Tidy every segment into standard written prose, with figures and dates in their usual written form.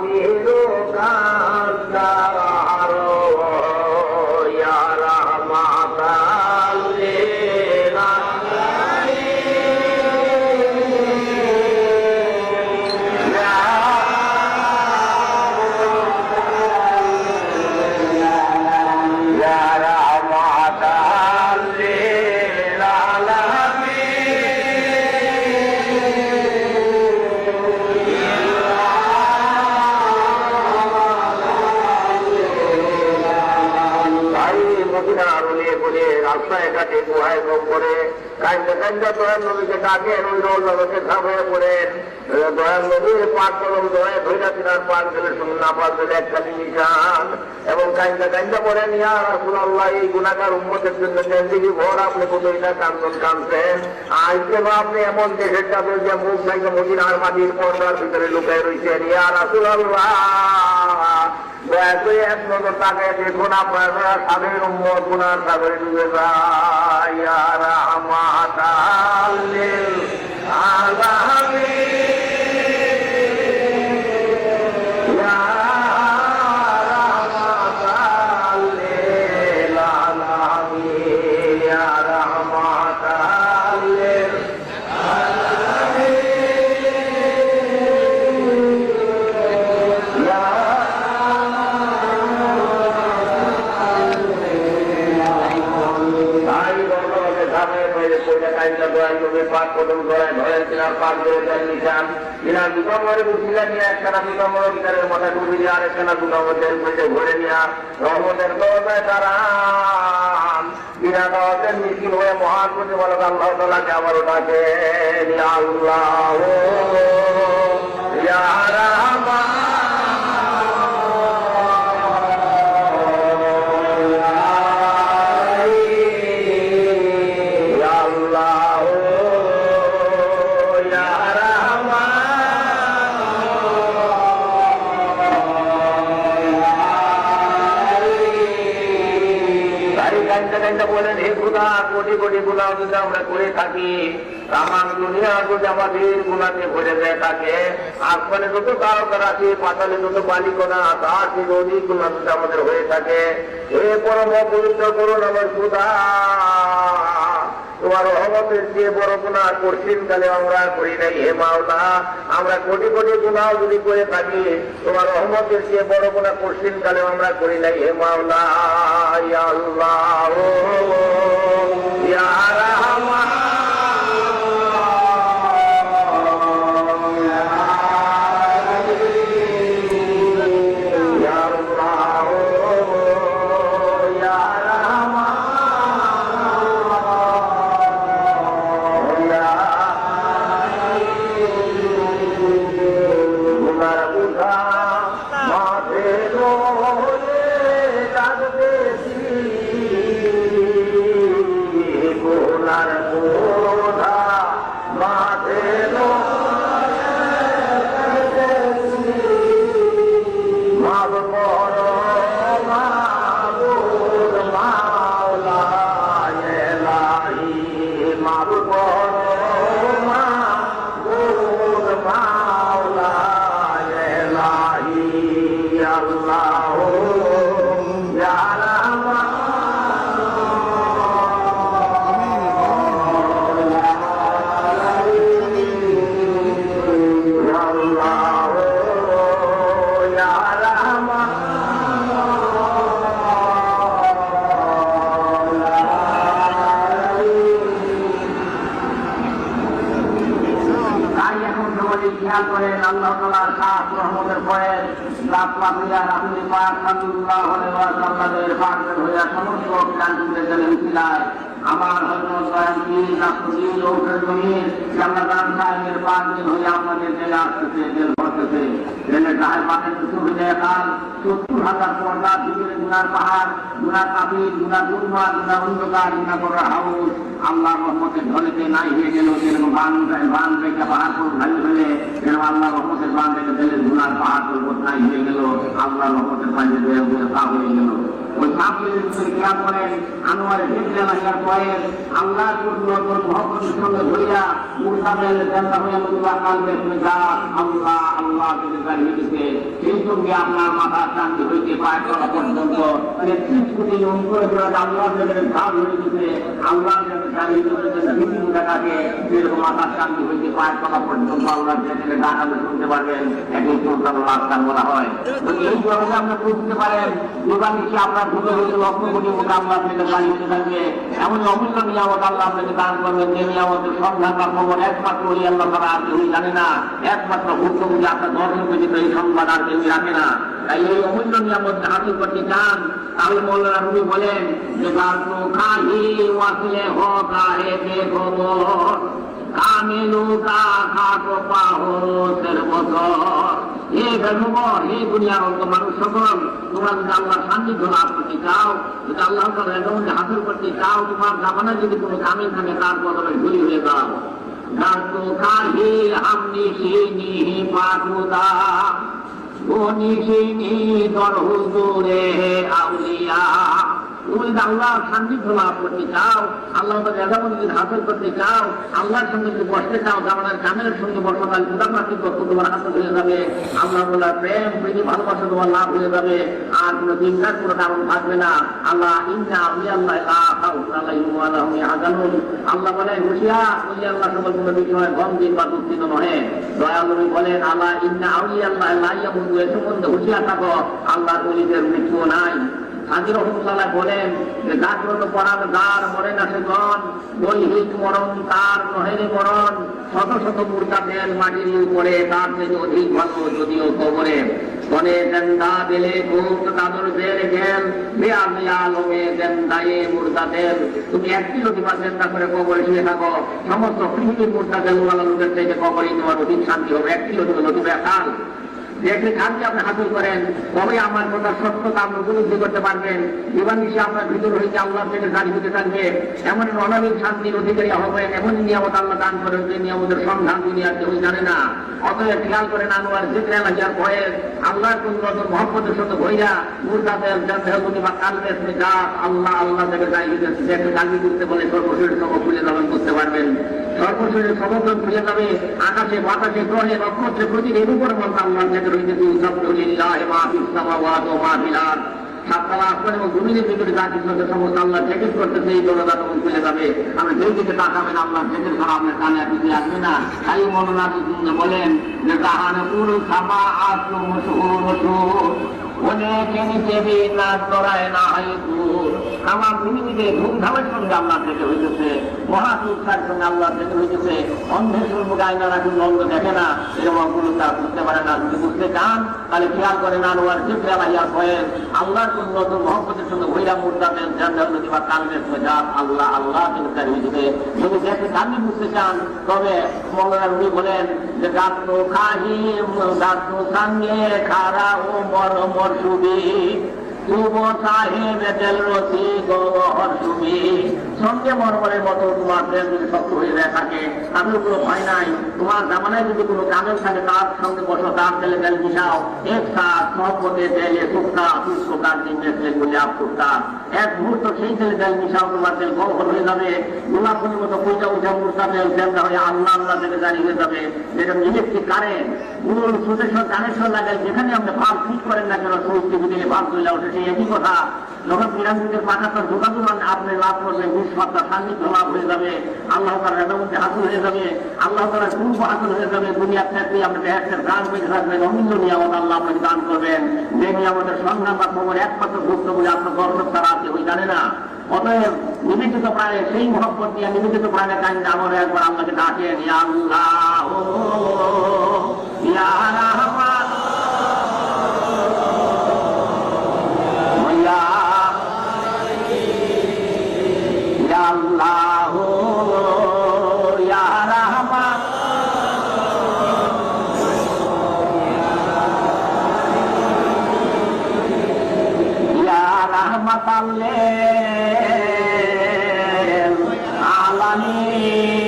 বিরু কান্দার ইয়া রাহমাতাল লিল রাস্তায় ঘাটে গুহায় গম করে কান্দা কান্দা দয়াল নবীকে ডাকেন, ওই রোজকে ঝাঁপিয়ে পড়েন। দয়াল নবীর পাক কলম দয়ায় ধৈরা তিনার পাক দিলে না পাক দিলে একখানি নিশান এবং কান্দা কান্দা পড়েন, ইয়া রাসূলুল্লাহ এই গুনাহগার উম্মতের জন্য জিন্দেগি ভর আপনি কতইটা কান্দন কাঁদছেন। আজ কেন আপনি এমন দেশের যাবে যে মুখ থেকে মদিনার মাটির পর্দার ভিতরে লুকায় রয়েছেন। ইয়া রাসূলুল্লাহ দয়া করে এক নজর তাকে দেখুন, আপনারা সাদের উম্মত গুনার সাগরে ডুবে যায়। ইয়া রাহমাতাল লিল আলামিন ইয়া রাহমাতাল লিল আলামিন ইয়া রাহমাতাল লিল পাক কদম ধরে ধরেন তিনার পাক ধরে দেন নিশান। তিনার দুকামরে বুঝিলা নিয়ে একখানা দুকামর ভিতরের মাথা ডুবি দিয়ে আরেকখানা দুকামর দেন পেটে ভরে নিয়া রহমতের দরজায় দাঁড়ান। বিনা দাওয়াতের মিছিল হয়ে মহান প্রতিপালক আল্লাহ তাআলাকে আবারও ডাকেন, ইয়া আল্লাহ ইয়া রাহমান বলেন, হে খোদা কোটি কোটি গুনাহ যদি আমরা করে থাকি, তামাম দুনিয়া যদি আমাদের গুনাতে ভরে যায় থাকে, আসমানে যত তারকা আছে পাতালে যত বালিকণা তার থেকে অধিক গুনাহ যদি আমাদের হয়ে থাকে, হে পরম পবিত্র করুন আমার খোদা, তোমার রহমতের চেয়ে বড় গুনাহ কঠিন কালে আমরা করি নাই। হে মাওলা আমরা কোটি কোটি গুনাহ যদি করে থাকি, তোমার রহমতের চেয়ে বড় গুনাহ কঠিন কালে আমরা করি নাই। হে মাওলা ইয়া আল্লাহ ইয়া রাহমান আমার হযরত সাহেবের পাঁচ দিন হয়ে আমাদের জেলে আসতেছে, জেল ভরতেছে। জেলে গায়ে পাতে সুবিধে খান ৭০,০০০ পর্দা দিকের গুনার পাহাড়, গুনার কাবির, গুনার দুর্মা, গুনার অন্ধকার, গুনা করার হাউস আল্লাহর রহমতের ঢলেতে নাই হয়ে গেল। যেরকম বান থেকে পাহাড় ভাই হলে যেরকম আল্লাহর রহমতের বান থেকে জেলের গুনার পাহাড় রহমত নাই হয়ে গেল, আল্লাহ রহমতের পাশে সাফ হয়ে গেল। ওই সাফের খেয়াল করেন আনোয়ারের ক্ষেত্রে লাগার পরে আল্লাহ মহব্বতের সঙ্গে ধরিয়া মুরতাদের চেষ্টা হয়ে আল্লাহ আল্লাহ থেকে দাঁড়িয়ে দিতে সেই সঙ্গে আপনার মাথা শান্তি হইতে পায় করা পর্যন্ত আল্লাহ ধাপ হয়ে দিতে আল্লাহ দাঁড়িয়ে দিতে যেরকম মাথার শান্তি হইতে পায় করা পর্যন্ত আল্লাহ ডাকাতে শুনতে পারবেন একই সুলতান আস্তান বলা হয়। এই জগতে আপনার বুঝতে পারেন দোকান নিচে আপনার ঢুকে হয়েছে লক্ষ কোটি মতো আল্লাহ আপনাকে দাঁড়িয়ে থাকবে। এমন অমূল্য নিয়ামত আল্লাহ আপনাকে দান করবেন যে নিয়ামতের সন্ধান বা খবর একমাত্র ওই আল্লাহ তারা আর কেউই জানে না, একমাত্র ভুক্তভোগী আপনার দর্শন ব্যতীত এই সংবাদ আর কেউই রাখে না। তাই এই অমূল্য নিয়ামত হাসিল করতে চান তাহলে মৌলানা রুমি বলেন যে খাহি ওয়াসিলে হোক আহে কে খবর কামিলু কা খাটো পাহর বছর। হে খবর, হে দুনিয়ার অন্ত মানুষ সকল, তোমরা যদি আল্লাহ সান্নিধ্য লাভ করতে চাও, যদি আল্লাহ তাআলা হাসিল করতে চাও, তোমার জামানা যদি কোনো কামিল থাকে তার বদলে ঘুরি হয়ে যাও। গাতো খাহি হামনি সিনি পাকুদা ও নিশিনি দর হুজুরে আউলিয়া। তুমি যদি আল্লাহর সান্নিধ্য লাভ করতে চাও, আল্লাহ রেজামত যদি হাসিল করতে চাও, আল্লাহর সঙ্গে যদি বসতে চাও, জামানার কামের সঙ্গে বসা তাহলে ক্ষুদাপ্রাপ্তির তথ্য তোমার হাসিল হয়ে যাবে। আল্লাহ প্রেম প্রীতি ভালোবাসা তোমার লাভ হয়ে যাবে, আর কোনো চিন্তার কোনো কারণ থাকবে না। আল্লাহ ইন্না আল্লাহ বলেন হুশিয়ার, ওই আল্লাহ সকল কোনো বিষয় গম্ভীর বা দুঃখিত নহে। দয়াল নবী বলেন আল্লাহ ইন্না আউলিয়াল্লাহ লা ইয়ামুতু, এ সম্বন্ধে হুশিয়ার থাকো, আল্লাহর ওলিদের মৃত্যু নাই। হাজী রহমতুল্লাহ বলেন যে জাগ্রত পরাণ গার মরে না সে গণ, দৈহিক মরণ তার নহেরে মরণ, শত শত মুর্দাদের মাটির উপরে তার থেকে অধিক ভালো যদিও কবরে। কনে জেন্দা দিলে খুব তাদের বের গেল বেআলে আলমে জেন্দায়ে মুর্দাদের। তুমি একটি লতিফা চেষ্টা করে কবরে শুয়ে থাকো, সমস্ত পৃথিবীর মুর্দাদের লোকের থেকে কবরে তোমার অধিক শান্তি হবে। একটি লতিফা একাল দেখে শান্তি আপনি হাসিল করেন, তবে আমার কথা সত্যতা আপনি উপলব্ধি করতে পারবেন। জীবনবিষয়ে আপনার ভিতর হইতে আল্লাহ থেকে দাঁড়িয়ে হতে থাকবে, এমন অনাবিল শান্তির অধিকারী হবেন। এমন নিয়ামত আল্লাহ দান করেন যে নিয়ামতের সন্ধান দুনিয়ার কেউ জানে না। অতএব খেয়াল করেন আনোয়ার জিক্রে লাগিয়ার ভয়ে আল্লাহর কোন নতুন মহব্বতের সঙ্গে ভইয়া মুরতাদের জানতে বা কালকে যা আল্লাহ আল্লাহ থেকে দাঁড়িয়ে দেখে কালকে করতে বলে সর্বশরীর সব খুলে যাবেন, বুঝতে পারবেন সর্বশরীর সমর্থন খুলে যাবে। আকাশে বাতাসে গ্রহে নক্ষত্রে প্রতিটি এর উপর মতো আল্লাহ থেকে রয়েছে সাততলা আসমান এবং জমিনের ভিতরে যা কিছু সমস্ত আল্লাহ জেকেট করতেছে এই দরজা তখন খুলে যাবে। আপনি যেই দিকে তাকাবেন আল্লাহ জেকেট ছাড়া আপনার কানে আর কিছু আসবে না। তাই মনোনাথ বলেন যে তাহার পুরো খাবা আসলো অনেকে নিচে না তরায় না হয় আমার পৃথিবীতে ধুমধামের সঙ্গে আল্লাহ থেকে হইতেছে, মহাসুৎসার সঙ্গে আল্লাহ থেকে হইতেছে। অন্ধের সঙ্গে আয়না রাখুন অন্ধ দেখে না, এরকম কোনো তা বুঝতে পারে না। যদি বুঝতে চান তাহলে খেয়াল করেন আনোয়ার জিক্রে লাগিয়ার ভয়ে আল্লাহর কোন নতুন মহব্বতের সঙ্গে ভৈরা মুর্দাদের জান্নাতি বা কালমের মেজাজ আল্লাহ আল্লাহ থেকে তার হয়েছে। যদি দেখে কান্দি বুঝতে চান তবে মৌলানা রুমি বলেন যে গাত্র খাহি গাত্র সঙ্গে খারা ও মর মর সুবি যুব সাহেব তেল রসি গহর সুবি। সঙ্গে মরমরের মতো তোমার প্রেম যদি শক্ত হয়ে যায় থাকে, আমি কোনো ভয় নাই। তোমার জামানায় যদি কোনো কামেল থাকে তার সঙ্গে বসো, তার তেলে তেল মিশাও, এক সাথ মহব্বতে তেলে সুক্তা পুষ্পকার দিনে তেল বলে আপসুক্তা এক মুহূর্ত সেই তেলে তেল মিশাও, তোমার তেল গহর হয়ে যাবে। গোলাপের মতো পয়সা উঠা মুর্তা তেল তেলটা হয়ে আল্লাহ আল্লাহ থেকে জারি হয়ে যাবে। যেটা ইলেকট্রিক কারেন্ট মূল সুদেশন কানেকশন লাগাই যেখানে আপনি ভাব ঠিক করেন না কেন সৌষ্টি দিলে ভাব চলে ওঠে, সেই একই কথা। যখন পিরামিডের পাখাতার ঢোকাতে আপনি লাভ করবেন, নিঃস্বার্থ সান্নিধ্য লাভ হয়ে যাবে, আল্লাহ তাআলার রেজামতে হাসিল হয়ে যাবে, আল্লাহ তাআলার পূর্ব হাসিল হয়ে যাবে। দুনিয়ার চাকরি আপনি একটা গান বেঁচে থাকবেন, অমূল্য নিয়ামত আল্লাহ আপনাকে দান করবেন। যে নিয়ামতের সন্ধান বা খবর একমাত্র ভুক্ত বলে আপনার দর্শক তারা আছে ওই জানে না। অতএব নিবেদিত প্রাণে সেই মহব্বত দিয়ে নিবেদিত প্রাণে কাহিনী আমার একবার আল্লাহকে ডাকেন, ইয়া আল্লাহ ইয়া রাহমান আল্লাহ ইয়া রাহমান ইয়া রাহমাতাল লিল আলামিন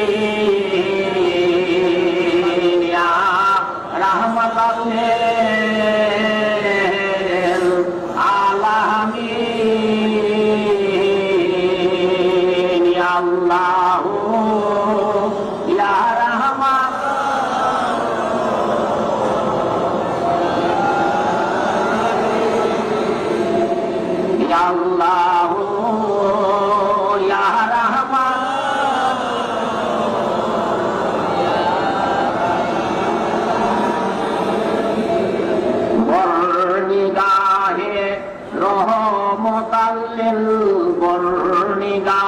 ইয়া রাহমাতাল লিল গাও